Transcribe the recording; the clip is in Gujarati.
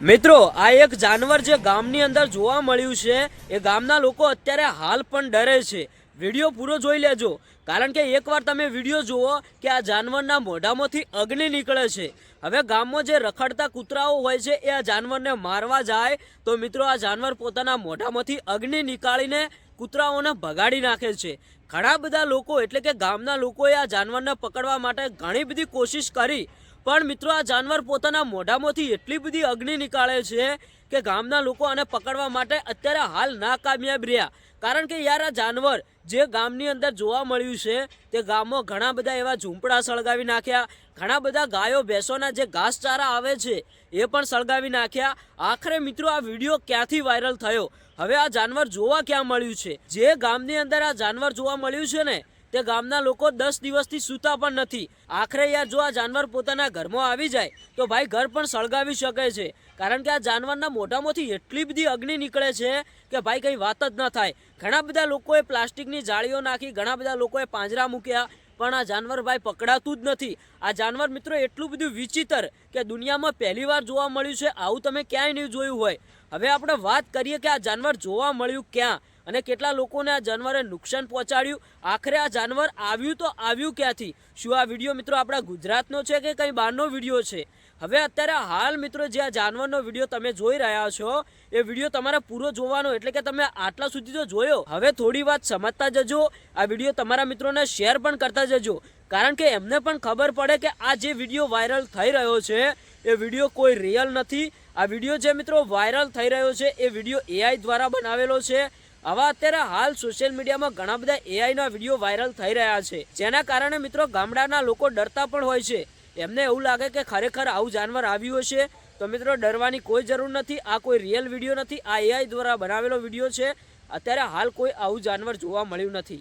મિત્રો આ એક જાનવર જે ગામની અંદર જોવા મળ્યું છે એ ગામના લોકો અત્યારે હાલ પણ ડરે છે। વિડિયો પૂરો જોઈ લેજો કારણ કે એકવાર તમે વિડિયો જુઓ કે આ જાનવરના મોઢામાંથી અગ્નિ નીકળે છે। હવે ગામમાં જે રખડતા કૂતરાઓ હોય છે એ આ જાનવરને મારવા જાય તો મિત્રો આ જાનવર પોતાના મોઢામાંથી અગ્નિ નીકાળીને કૂતરાઓને ભગાડી નાખે છે। ઘણા બધા લોકો એટલે કે ગામના લોકોએ આ જાનવરને પકડવા માટે ઘણી બધી કોશિશ કરી પણ મિત્રો આ જાનવર પોતાના મોઢામાંથી એટલી બધી અગ્નિ નીકાળે છે કે ગામના લોકો આને પકડવા માટે અત્યારે હાલ નાકામયાબ રહ્યા। કારણ કે યાર આ જાનવર જે ગામની અંદર જોવા મળ્યું છે તે ગામમાં ઘણા બધા એવા ઝૂંપડા સળગાવી નાખ્યા, ઘણા બધા ગાયો ભેંસોના જે ઘાસચારા આવે છે એ પણ સળગાવી નાખ્યા। આખરે મિત્રો આ વિડીયો ક્યાંથી વાયરલ થયો, હવે આ જાનવર જોવા ક્યાં મળ્યું છે? જે ગામની અંદર આ જાનવર જોવા મળ્યું છે ને તે ગામના લોકો 10 દિવસથી સૂતા પણ નથી। આખરે યાર જો આ જાનવર પોતાના ઘરમાં આવી જાય તો ભાઈ ઘર પણ સળગાવી શકે છે કારણ કે આ જાનવરના મોઢામાંથી એટલી બધી અગ્નિ નીકળે છે કે ભાઈ કંઈ વાત જ ન થાય। ઘણા બધા લોકોએ પ્લાસ્ટિકની જાળીઓ નાખી, ઘણા બધા લોકોએ પાંજરા મૂક્યા પણ આ જાનવર ભાઈ પકડાતું જ નથી। આ જાનવર મિત્રો એટલું બધું વિચિત્ર કે દુનિયામાં પહેલીવાર જોવા મળ્યું છે, આવું તમે ક્યાંય નહીં જોયું હોય। હવે આપણે વાત કરીએ કે આ જાનવર જોવા મળ્યું ક્યાં અને કેટલા લોકોને આ જાનવરે નુકસાન પહોંચાડ્યું। આખરે આ જાનવર આવ્યું તો આવ્યું ક્યાંથી? શું આ વિડીયો મિત્રો આપણા ગુજરાતનો છે કે કંઈ બહારનો વિડીયો છે? હવે અત્યારે હાલ મિત્રો જે આ જાનવરનો વિડીયો તમે જોઈ રહ્યા છો એ વિડીયો તમારે પૂરો જોવાનો, એટલે કે તમે આટલા સુધી તો જોયો, હવે થોડી વાત સમજતા જજો। આ વિડીયો તમારા મિત્રોને શેર પણ કરતા જજો કારણ કે એમને પણ ખબર પડે કે આ જે વિડીયો વાયરલ થઈ રહ્યો છે એ વિડીયો કોઈ રિયલ નથી। આ વિડીયો જે મિત્રો વાયરલ થઈ રહ્યો છે એ વિડીયો AI દ્વારા બનાવેલો છે। આવા અત્યારે હાલ સોશિયલ મીડિયામાં ઘણા બધા એઆઈના વિડીયો વાયરલ થઈ રહ્યા છે જેના કારણે મિત્રો ગામડાના લોકો ડરતા પણ હોય છે। એમને એવું લાગે કે ખરેખર આવું જાનવર આવ્યું હશે તો મિત્રો ડરવાની કોઈ જરૂર નથી। આ કોઈ રિયલ વિડીયો નથી, આ એઆઈ દ્વારા બનાવેલો વિડીયો છે। અત્યારે હાલ કોઈ આવું જાનવર જોવા મળ્યું નથી।